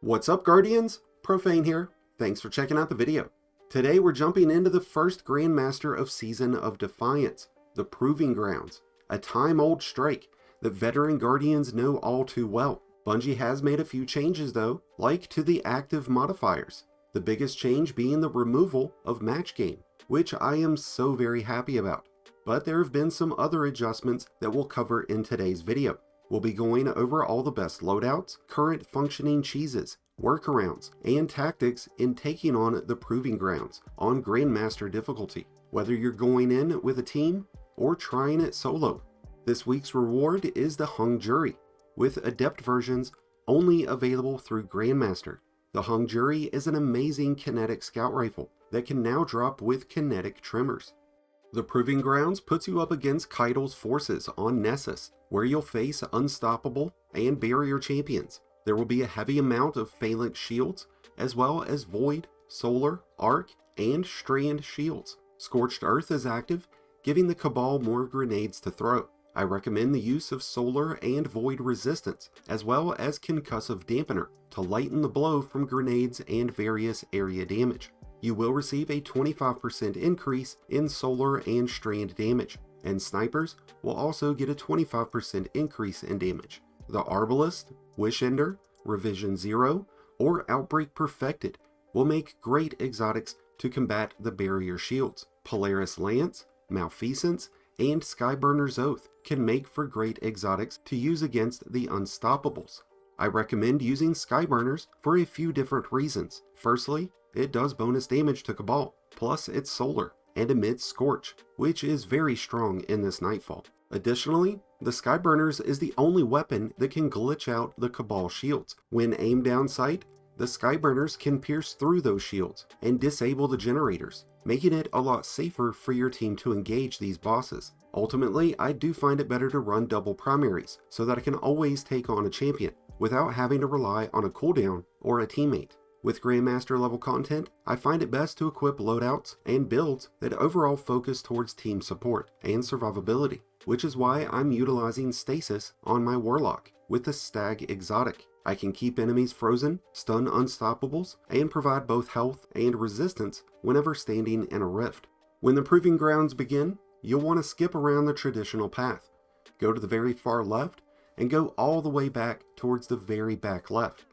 What's up, Guardians? Profane here. Thanks for checking out the video. Today we're jumping into the first Grandmaster of Season of Defiance, the Proving Grounds, a time-old strike that veteran Guardians know all too well. Bungie has made a few changes though, like to the active modifiers, the biggest change being the removal of match game, which I am so very happy about. But there have been some other adjustments that we'll cover in today's video. We'll be going over all the best loadouts, current functioning cheeses, workarounds, and tactics in taking on the Proving Grounds on Grandmaster difficulty, whether you're going in with a team or trying it solo. This week's reward is the Hung Jury, with Adept versions only available through Grandmaster. The Hung Jury is an amazing kinetic scout rifle that can now drop with kinetic trimmers. The Proving Grounds puts you up against Kaido's forces on Nessus, where you'll face unstoppable and barrier champions. There will be a heavy amount of phalanx shields, as well as void, solar, arc, and strand shields. Scorched Earth is active, giving the Cabal more grenades to throw. I recommend the use of solar and void resistance, as well as concussive dampener, to lighten the blow from grenades and various area damage. You will receive a 25% increase in solar and strand damage, and snipers will also get a 25% increase in damage. The Arbalist, Wishender, Revision 0, or Outbreak Perfected will make great exotics to combat the barrier shields. Polaris Lance, Malfeasance, and Skyburner's Oath can make for great exotics to use against the Unstoppables. I recommend using Skyburners for a few different reasons. Firstly, it does bonus damage to Cabal, plus it's solar and emits Scorch, which is very strong in this Nightfall. Additionally, the Skyburners is the only weapon that can glitch out the Cabal shields. When aimed down sight, the Skyburners can pierce through those shields and disable the generators, making it a lot safer for your team to engage these bosses. Ultimately, I do find it better to run double primaries so that I can always take on a champion without having to rely on a cooldown or a teammate. With Grandmaster level content, I find it best to equip loadouts and builds that overall focus towards team support and survivability, which is why I'm utilizing Stasis on my Warlock with the Stag exotic. I can keep enemies frozen, stun Unstoppables, and provide both health and resistance whenever standing in a rift. When the Proving Grounds begin, you'll want to skip around the traditional path, go to the very far left, and go all the way back towards the very back left.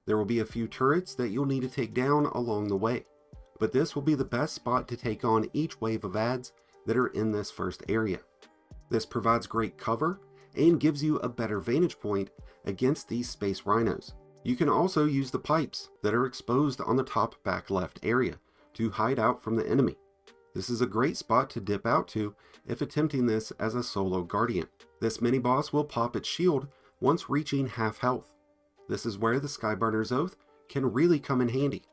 There will be a few turrets that you'll need to take down along the way, but this will be the best spot to take on each wave of adds that are in this first area. This provides great cover and gives you a better vantage point against these space rhinos. You can also use the pipes that are exposed on the top back left area to hide out from the enemy. This is a great spot to dip out to if attempting this as a solo guardian. This mini boss will pop its shield once reaching half health. This is where the Skyburner's Oath can really come in handy.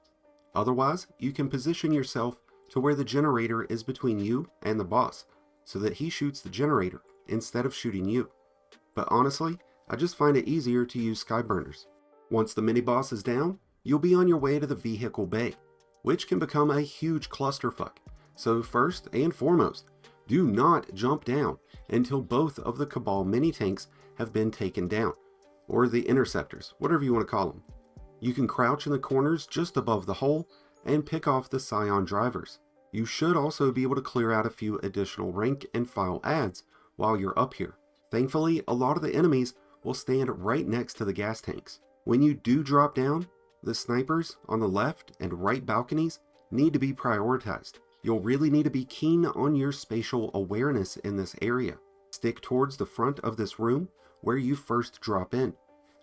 Otherwise, you can position yourself to where the generator is between you and the boss, so that he shoots the generator instead of shooting you. But honestly, I just find it easier to use Skyburners. Once the mini-boss is down, you'll be on your way to the vehicle bay, which can become a huge clusterfuck. So first and foremost, do not jump down until both of the Cabal mini-tanks have been taken down, or the interceptors, whatever you want to call them. You can crouch in the corners just above the hole and pick off the Scion drivers. You should also be able to clear out a few additional rank and file adds while you're up here. Thankfully, a lot of the enemies will stand right next to the gas tanks. When you do drop down, the snipers on the left and right balconies need to be prioritized. You'll really need to be keen on your spatial awareness in this area. Stick towards the front of this room where you first drop in,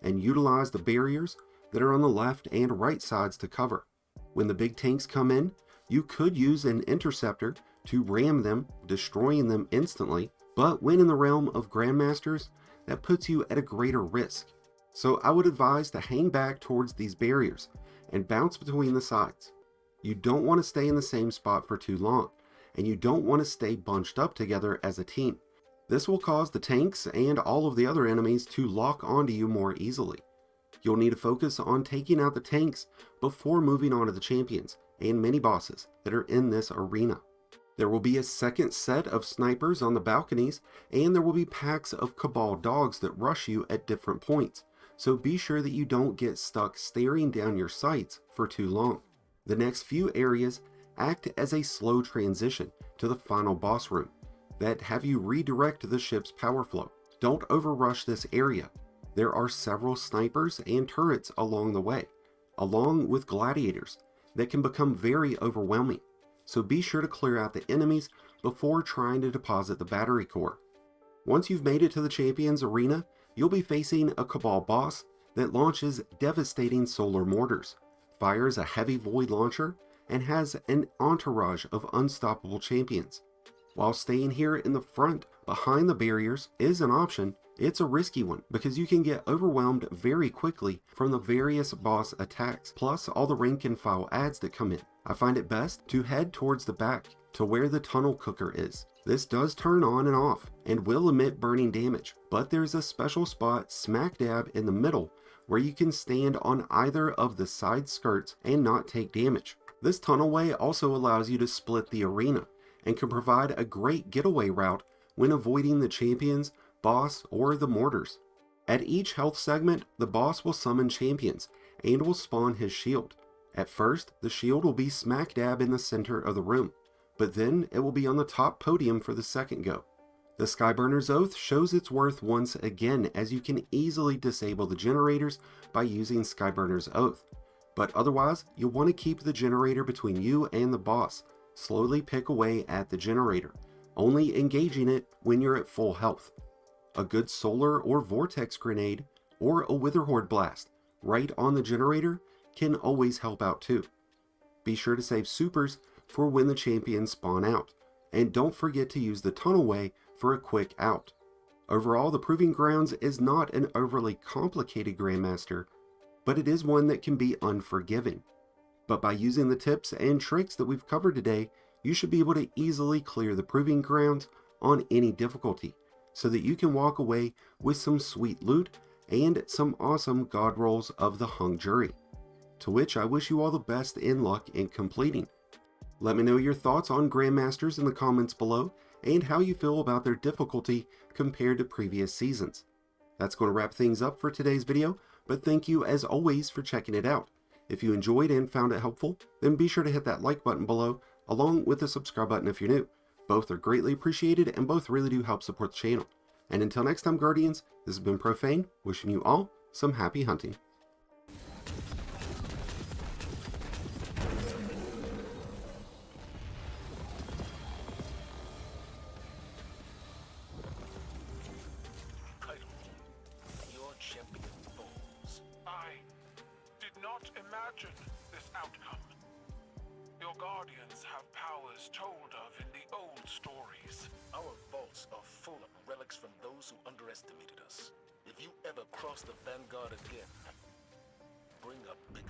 and utilize the barriers that are on the left and right sides to cover. When the big tanks come in, you could use an interceptor to ram them, destroying them instantly, but when in the realm of Grandmasters, that puts you at a greater risk. So I would advise to hang back towards these barriers and bounce between the sides. You don't want to stay in the same spot for too long, and you don't want to stay bunched up together as a team. This will cause the tanks and all of the other enemies to lock onto you more easily. You'll need to focus on taking out the tanks before moving on to the champions and mini-bosses that are in this arena. There will be a second set of snipers on the balconies, and there will be packs of Cabal dogs that rush you at different points, so be sure that you don't get stuck staring down your sights for too long. The next few areas act as a slow transition to the final boss room that have you redirect the ship's power flow. Don't overrush this area. There are several snipers and turrets along the way, along with gladiators that can become very overwhelming, so be sure to clear out the enemies before trying to deposit the battery core. Once you've made it to the Champions Arena, you'll be facing a Cabal boss that launches devastating solar mortars, fires a heavy void launcher, and has an entourage of unstoppable champions. While staying here in the front behind the barriers is an option, it's a risky one because you can get overwhelmed very quickly from the various boss attacks, plus all the rank and file ads that come in. I find it best to head towards the back to where the tunnel cooker is. This does turn on and off and will emit burning damage, but there's a special spot smack dab in the middle where you can stand on either of the side skirts and not take damage. This tunnelway also allows you to split the arena and can provide a great getaway route when avoiding the champions, boss, or the mortars. At each health segment, the boss will summon champions and will spawn his shield. At first, the shield will be smack dab in the center of the room, but then it will be on the top podium for the second go. The Skyburner's Oath shows its worth once again, as you can easily disable the generators by using Skyburner's Oath, but otherwise you'll want to keep the generator between you and the boss. Slowly pick away at the generator, only engaging it when you're at full health. A good solar or vortex grenade or a Witherhorde blast right on the generator can always help out too. Be sure to save supers for when the champions spawn out, and don't forget to use the tunnelway for a quick out. Overall, the Proving Grounds is not an overly complicated Grandmaster, but it is one that can be unforgiving. But by using the tips and tricks that we've covered today, you should be able to easily clear the Proving Grounds on any difficulty, so that you can walk away with some sweet loot and some awesome god rolls of the hung jury, to which I wish you all the best in luck in completing. Let me know your thoughts on Grandmasters in the comments below, and how you feel about their difficulty compared to previous seasons. That's going to wrap things up for today's video, but thank you as always for checking it out. If you enjoyed and found it helpful, then be sure to hit that like button below, along with the subscribe button if you're new. Both are greatly appreciated and both really do help support the channel. And until next time, Guardians, this has been Profane, wishing you all some happy hunting. Imagine this outcome. Your guardians have powers told of in the old stories. Our vaults are full of relics from those who underestimated us. If you ever cross the Vanguard again, bring a big